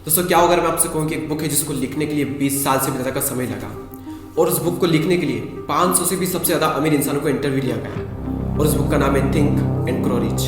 दोस्तों क्या होगा अगर मैं आपसे कहूँ कि एक बुक है जिसको लिखने के लिए 20 साल से भी ज़्यादा का समय लगा और उस बुक को लिखने के लिए 500 से भी सबसे ज़्यादा अमीर इंसानों को इंटरव्यू लिया गया और उस बुक का नाम है थिंक एंड ग्रो रिच।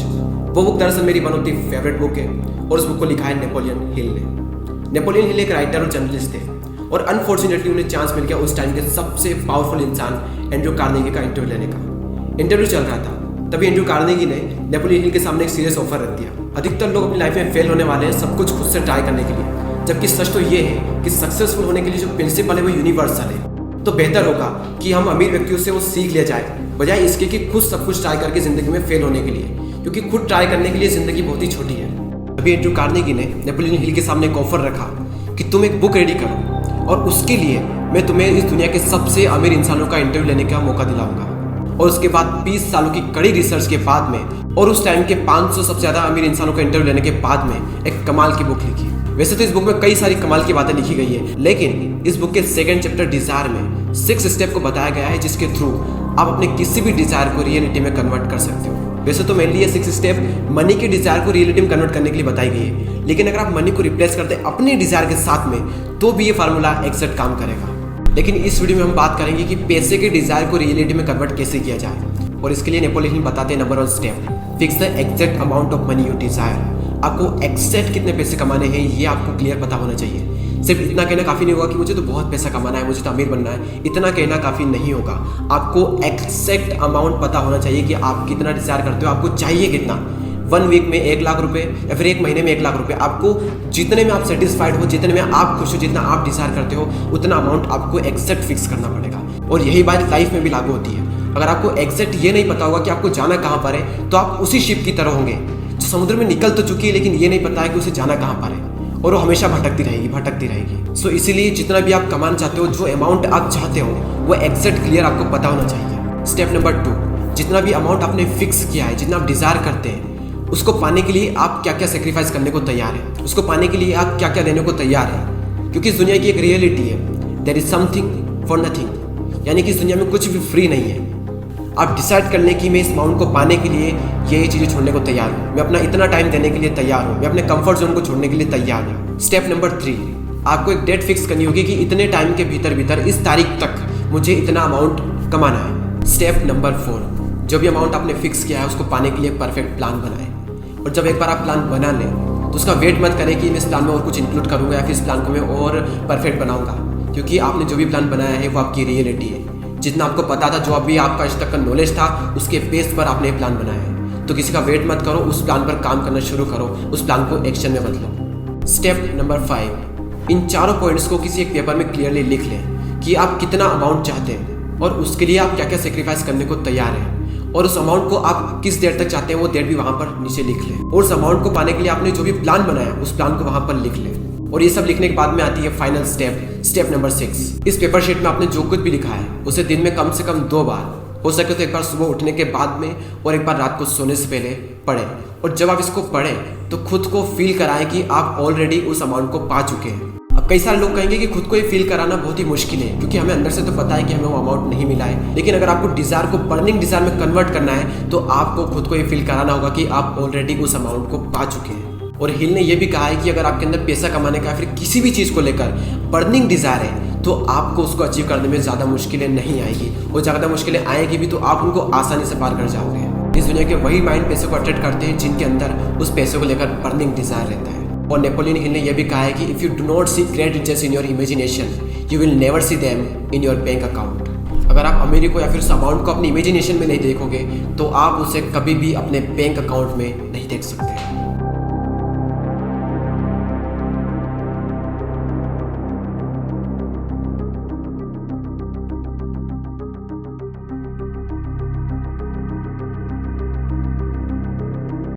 वो बुक दरअसल मेरी one of the favourite book है और उस बुक को लिखा है नेपोलियन हिल ने। नेपोलियन हिल एक राइटर और जर्नलिस्ट थे और अनफॉर्चुनेटली उन्हें चांस मिल गया उस टाइम के सबसे पावरफुल इंसान एंड्रयू कार्नेगी का इंटरव्यू लेने का। इंटरव्यू चल रहा था तभी एंड्रयू कार्नेगी ने नेपोलियन हिल के सामने एक सीरियस ऑफर रख दिया। अधिकतर लोग अपनी लाइफ में फेल होने वाले हैं सब कुछ खुद से ट्राई करने के लिए, जबकि सच तो ये है कि सक्सेसफुल होने के लिए जो प्रिंसिपल है वो यूनिवर्सल है। तो बेहतर होगा कि हम अमीर व्यक्तियों से वो सीख लिया जाए बजाय इसके कि खुद सब कुछ ट्राई करके जिंदगी में फेल होने के लिए, क्योंकि खुद ट्राई करने के लिए जिंदगी बहुत ही छोटी है। अभी एंड्रयू कार्नेगी ने नेपोलियन हिल के सामने एक ऑफर रखा कि तुम एक बुक रेडी करो और उसके लिए मैं तुम्हें इस दुनिया के सबसे अमीर इंसानों का इंटरव्यू लेने का मौका दिलाऊंगा। और उसके बाद 20 सालों की कड़ी रिसर्च के बाद में और उस टाइम के 500 सबसे ज़्यादा अमीर इंसानों का इंटरव्यू लेने के बाद में एक कमाल की बुक लिखी। वैसे तो इस बुक में कई सारी कमाल की बातें लिखी गई है, लेकिन इस बुक के सेकंड चैप्टर डिजायर में 6 स्टेप को बताया गया है जिसके थ्रू आप अपने किसी भी डिजायर को रियलिटी में कन्वर्ट कर सकते हो। वैसे तो मेनली ये 6 स्टेप मनी के डिजायर को रियलिटी में कन्वर्ट करने के लिए बताई गई है, लेकिन अगर आप मनी को रिप्लेस करते हैं अपने डिजायर के साथ में तो भी ये फार्मूला एग्जैक्ट काम करेगा। लेकिन इस वीडियो में हम बात करेंगे कि पैसे के डिजायर को रियलिटी में कन्वर्ट कैसे किया जाए, और इसके लिए नेपोलियन हिल बताते हैं number 1 step, fix the exact amount of money you desire. आपको एग्जैक्ट कितने पैसे कमाने हैं ये आपको क्लियर पता होना चाहिए। सिर्फ इतना कहना काफ़ी नहीं होगा कि मुझे तो बहुत पैसा कमाना है, मुझे तो अमीर बनना है, इतना कहना काफ़ी नहीं होगा। आपको एग्जैक्ट अमाउंट पता होना चाहिए कि आप कितना डिजायर करते हो, आपको चाहिए कितना। 1 वीक में 1 लाख रुपए या फिर 1 महीने में 1 लाख रुपए, आपको जितने में आप सेटिस्फाइड हो, जितने में आप खुश हो, जितना आप डिजायर करते हो उतना अमाउंट आपको एग्जैक्ट फिक्स करना पड़ेगा। और यही बात लाइफ में भी लागू होती है। अगर आपको एग्जैक्ट ये नहीं पता होगा कि आपको जाना कहाँ पर है तो आप उसी शिप की तरह होंगे जो समुद्र में निकल तो चुकी है लेकिन ये नहीं पता है कि उसे जाना कहाँ पर है, और वो हमेशा भटकती रहेगी। सो इसीलिए जितना भी आप कमाना चाहते हो, जो अमाउंट आप चाहते हो वो एग्जैक्ट क्लियर आपको पता होना चाहिए। स्टेप नंबर 2, जितना भी अमाउंट आपने फिक्स किया है, जितना आप डिजायर करते हैं, उसको पाने के लिए आप क्या क्या सेक्रीफाइस करने को तैयार है, उसको पाने के लिए आप क्या क्या देने को तैयार है। क्योंकि इस दुनिया की एक रियलिटी है, there is something for nothing, यानी कि इस दुनिया में कुछ भी फ्री नहीं है। आप डिसाइड कर लें कि मैं इस अमाउंट को पाने के लिए ये चीज़ें छोड़ने को तैयार हूँ, मैं अपना इतना टाइम देने के लिए तैयार हूँ, मैं अपने कंफर्ट जोन को छोड़ने के लिए तैयार हूँ। स्टेप नंबर 3, आपको एक डेट फिक्स करनी होगी कि इतने टाइम के भीतर इस तारीख तक मुझे इतना अमाउंट कमाना है। स्टेप नंबर 4, जो भी अमाउंट आपने फिक्स किया है उसको पाने के लिए परफेक्ट प्लान बनाएं। और जब एक बार आप प्लान बना लें तो उसका वेट मत करें कि मैं इस प्लान में और कुछ इंक्लूड करूँगा या फिर इस प्लान को मैं और परफेक्ट बनाऊँगा, क्योंकि आपने जो भी प्लान बनाया है वो आपकी रियलिटी है। जितना आपको पता था, जो अभी आपका आज तक का नॉलेज था, उसके बेस पर आपने प्लान बनाया है। तो किसी का वेट मत करो, उस प्लान पर काम करना शुरू करो, उस प्लान को एक्शन में बदलो। स्टेप नंबर 5, इन चारों पॉइंट्स को किसी एक पेपर में क्लियरली लिख लें कि आप कितना अमाउंट चाहते हैं और उसके लिए आप क्या क्या सेक्रीफाइस करने को तैयार हैं, और उस अमाउंट को आप किस देर तक चाहते हैं वो डेट भी वहाँ पर नीचे लिख लें। और उस अमाउंट को पाने के लिए आपने जो भी प्लान बनाया उस प्लान को वहाँ पर लिख लें। और ये सब लिखने के बाद में आती है फाइनल स्टेप नंबर 6। इस पेपर शीट में आपने जो कुछ भी लिखा है उसे दिन में कम से कम 2 बार, हो सके तो एक बार सुबह उठने के बाद में और एक बार रात को सोने से पहले पढ़ें। और जब आप इसको पढ़ें तो खुद को फील कराएं कि आप ऑलरेडी उस अमाउंट को पा चुके हैं। अब कई सारे लोग कहेंगे कि खुद को ये फील कराना बहुत ही मुश्किल है, क्योंकि हमें अंदर से तो पता है कि हमें वो अमाउंट नहीं मिला है। लेकिन अगर आपको डिजायर को बर्निंग डिजायर में कन्वर्ट करना है तो आपको खुद को ये फील कराना होगा कि आप ऑलरेडी उस अमाउंट को पा चुके हैं। और हिल ने यह भी कहा है कि अगर आपके अंदर पैसा कमाने का फिर किसी भी चीज़ को लेकर बर्निंग डिजायर है तो आपको उसको अचीव करने में ज़्यादा मुश्किलें नहीं आएगी, और ज़्यादा मुश्किलें आएगी भी तो आप उनको आसानी से पार कर जाओगे। इस दुनिया के वही माइंड पैसे को अट्रैक्ट करते हैं जिनके अंदर उस पैसे को लेकर बर्निंग डिजायर रहता है। और नेपोलियन हिल ने यह भी कहा है कि if you do not see great riches in your imagination you will never see them in your bank account. अगर आप अमीरी को या फिर उस अमाउंट को अपनी इमेजिनेशन में नहीं देखोगे तो आप उसे कभी भी अपने बैंक अकाउंट में नहीं देख सकते।